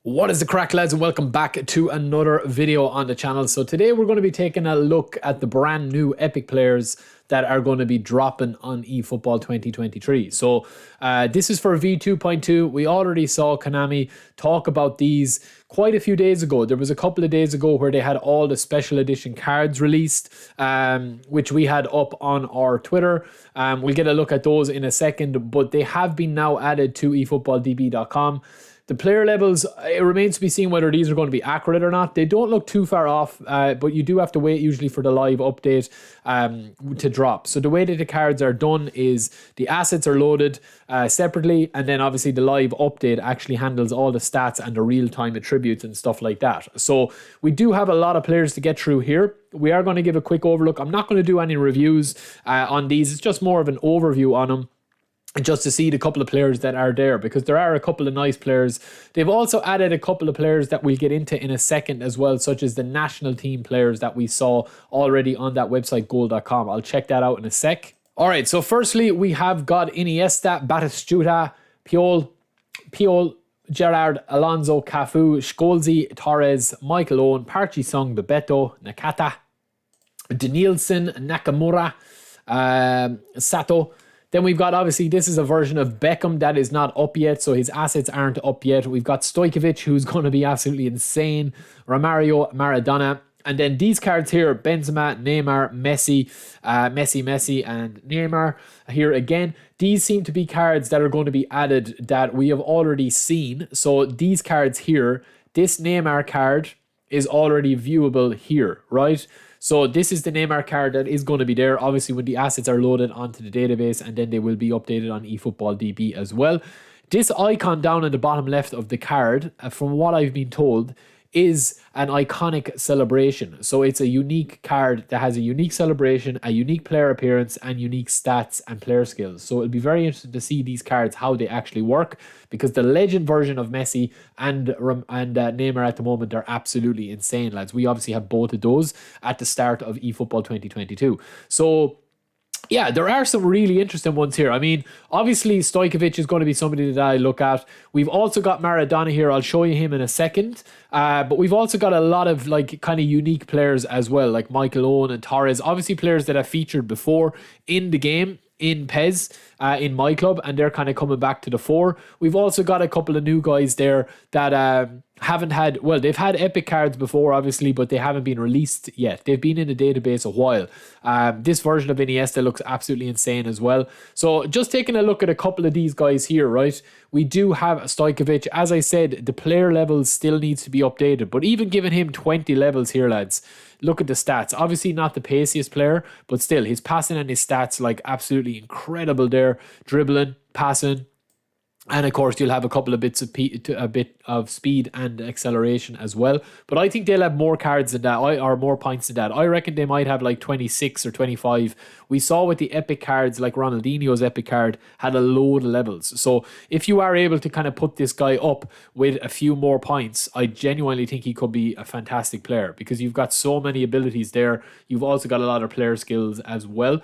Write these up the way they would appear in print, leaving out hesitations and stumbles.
What is the crack, lads, and welcome back to another video on the channel. So today we're going to be taking a look at the brand new epic players that are going to be dropping on eFootball 2023. So this is for V2.2. We already saw Konami talk about these quite a few days ago. There was a couple of days ago where they had all the special edition cards released, which we had up on our Twitter. We'll get a look at those in a second, but they have been now added to eFootballDB.com. The player levels, it remains to be seen whether these are going to be accurate or not. They don't look too far off, but you do have to wait usually for the live update to drop. So the way that the cards are done is the assets are loaded separately, and then obviously the live update actually handles all the stats and the real-time attributes and stuff like that. So we do have a lot of players to get through here. We are going to give a quick overlook. I'm not going to do any reviews on these. It's just more of an overview on them, just to see the couple of players that are there, because there are a couple of nice players. They've also added a couple of players that we'll get into in a second as well, such as the national team players that we saw already on that website goal.com. I'll check that out in a sec. All right, so firstly, we have got Iniesta, Batistuta, Piol, Gerrard, Alonso, Cafu, Scholzi, Torres, Michael Owen, Parchi Sung, Bebeto, Nakata, Danielson, Nakamura, Sato. Then we've got, obviously, this is a version of Beckham that is not up yet, so his assets aren't up yet. We've got Stojkovic, who's going to be absolutely insane. Romario, Maradona. And then these cards here, Benzema, Neymar, Messi, and Neymar here again. These seem to be cards that are going to be added that we have already seen. So these cards here, this Neymar card is already viewable here, right? So this is the Neymar card that is going to be there, obviously, when the assets are loaded onto the database, and then they will be updated on eFootball DB as well. This icon down at the bottom left of the card, from what I've been told, is an iconic celebration. So it's a unique card that has a unique celebration, a unique player appearance, and unique stats and player skills. So it'll be very interesting to see these cards, how they actually work, because the legend version of Messi and Neymar at the moment are absolutely insane, lads. We obviously have both of those at the start of eFootball 2022. So yeah, there are some really interesting ones here. I mean, obviously, Stojkovic is going to be somebody that I look at. We've also got Maradona here. I'll show you him in a second. But we've also got a lot of like kind of unique players as well, like Michael Owen and Torres. Obviously, players that have featured before in the game, in PES, in my club, and they're kind of coming back to the fore. We've also got a couple of new guys there that haven't had, well, they've had epic cards before, obviously, but they haven't been released yet. They've been in the database a while. This version of Iniesta looks absolutely insane as well. So just taking a look at a couple of these guys here, right? We do have Stojkovic. As I said, the player levels still needs to be updated, but even giving him 20 levels here, lads, look at the stats. Obviously not the paciest player, but still his passing and his stats, like, absolutely incredible there. Dribbling, passing, and of course you'll have a couple of bits of a bit of speed and acceleration as well. But I think they'll have more cards than that, or more points than that. I reckon they might have like 26 or 25. We saw with the epic cards, like Ronaldinho's epic card had a load of levels. So if you are able to kind of put this guy up with a few more points, I genuinely think he could be a fantastic player, because you've got so many abilities there. You've also got a lot of player skills as well.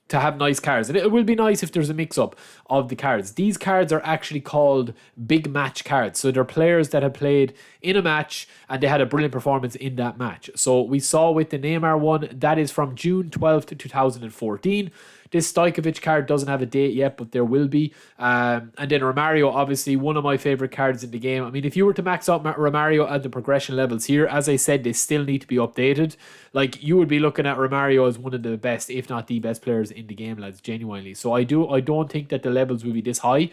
To have nice cards. And it will be nice if there's a mix-up of the cards. These cards are actually called big match cards. So they're players that have played in a match and they had a brilliant performance in that match. So we saw with the Neymar one, that is from June 12th, 2014. This Stojkovic card doesn't have a date yet, but there will be. And then Romario, obviously one of my favorite cards in the game. I mean, if you were to max out Romario at the progression levels here, as I said, they still need to be updated. Like, you would be looking at Romario as one of the best, if not the best players in the game, lads, genuinely. So I don't think that the levels will be this high.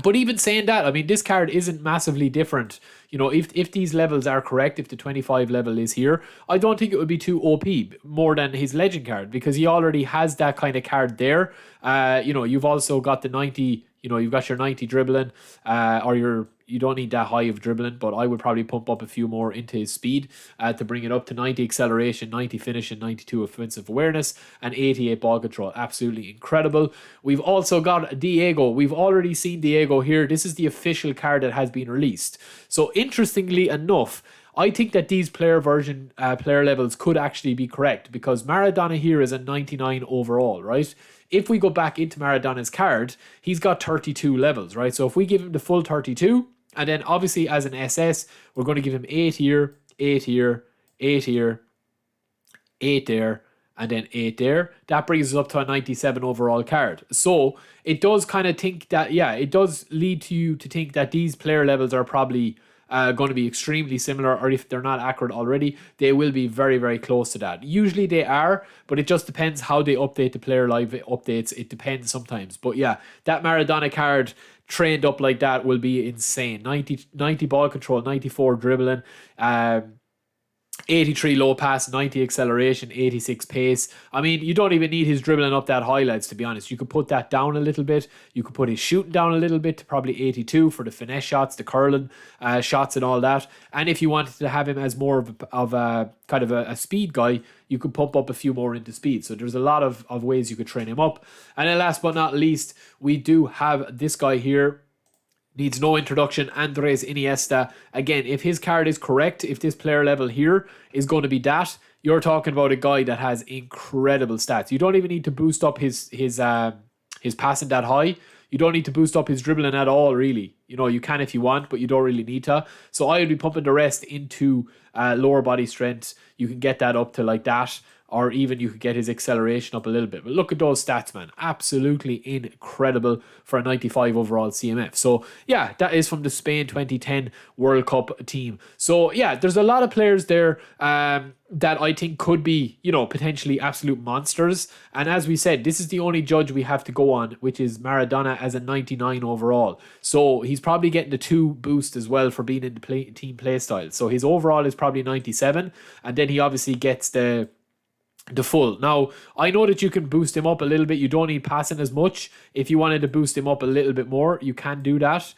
But even saying that, I mean, this card isn't massively different. You know, if these levels are correct, if the 25 level is here, I don't think it would be too OP more than his legend card, because he already has that kind of card there. You know, you've also got the 90, you know, you've got your 90 dribbling, or you don't need that high of dribbling, but I would probably pump up a few more into his speed to bring it up to 90 acceleration, 90 finish, and 92 offensive awareness, and 88 ball control. Absolutely incredible. We've also got Diego. We've already seen Diego here. This is the official card that has been released. So interestingly enough, I think that these player levels could actually be correct, because Maradona here is a 99 overall, right? If we go back into Maradona's card, he's got 32 levels, right? So if we give him the full 32, And then obviously as an SS, we're going to give him 8 here, 8 here, 8 here, 8 there, and then 8 there. That brings us up to a 97 overall card. So it does kind of think that, yeah, it does lead to you to think that these player levels are probably going to be extremely similar, or if they're not accurate already, they will be very, very close to that. Usually they are, but it just depends how they update the player live updates. It depends sometimes. But yeah, that Maradona card trained up like that will be insane. 90 ball control, 94 dribbling, 83 low pass, 90 acceleration, 86 pace. I mean, you don't even need his dribbling up that high, lads, to be honest. You could put that down a little bit. You could put his shooting down a little bit to probably 82 for the finesse shots, the curling shots and all that. And if you wanted to have him as more of a kind of a speed guy, you could pump up a few more into speed. So there's a lot of ways you could train him up. And then last but not least, we do have this guy here. Needs no introduction, Andres Iniesta. Again, if his card is correct, if this player level here is going to be that, you're talking about a guy that has incredible stats. You don't even need to boost up his passing that high. You don't need to boost up his dribbling at all, really. You know, you can if you want, but you don't really need to. So I would be pumping the rest into lower body strength. You can get that up to like that, or even you could get his acceleration up a little bit. But look at those stats, man. Absolutely incredible for a 95 overall CMF. So, yeah, that is from the Spain 2010 World Cup team. So, yeah, there's a lot of players there that I think could be, you know, potentially absolute monsters. And as we said, this is the only judge we have to go on, which is Maradona as a 99 overall. So, he's probably getting the 2 boost as well for being in the team play style. So, his overall is probably 97. And then he obviously gets the full. Now, I know that you can boost him up a little bit. You don't need passing as much. If you wanted to boost him up a little bit more, you can do that.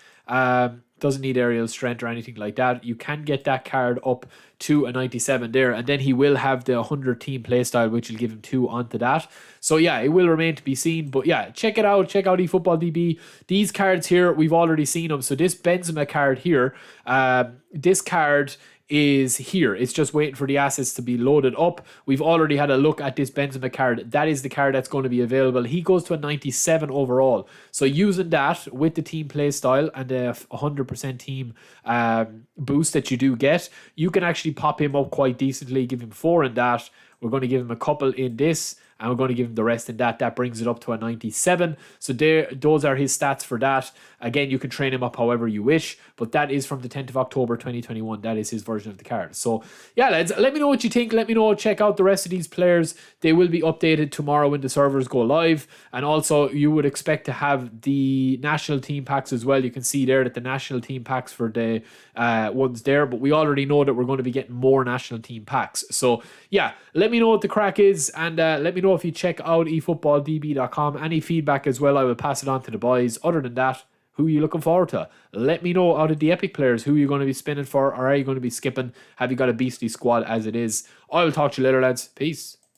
Doesn't need aerial strength or anything like that. You can get that card up to a 97 there, and then he will have the 100 team playstyle, which will give him 2 onto that. So yeah, it will remain to be seen. But yeah, check it out. Check out eFootball DB. These cards here, we've already seen them. So this Benzema card here, this card is here. It's just waiting for the assets to be loaded up. We've already had a look at this Benzema card. That is the card that's going to be available. He goes to a 97 overall. So using that with the team play style and the 100% team boost that you do get, you can actually pop him up quite decently, give him 4 in that. We're going to give him a couple in this, and we're going to give him the rest in that. That brings it up to a 97. So those are his stats for that. Again, you can train him up however you wish, but that is from the 10th of October 2021. That is his version of the card. So yeah, lads, let me know what you think. Let me know. Check out the rest of these players. They will be updated tomorrow when the servers go live. And also, you would expect to have the national team packs as well. You can see there that the national team packs for the ones there, but we already know that we're going to be getting more national team packs. So yeah, let me know what the crack is, and let me know if you check out eFootballDB.com. Any feedback as well, I will pass it on to the boys. Other than that, who are you looking forward to? Let me know out of the epic players who you're going to be spinning for, or are you going to be skipping? Have you got a beastly squad as it is? I will talk to you later, lads. Peace.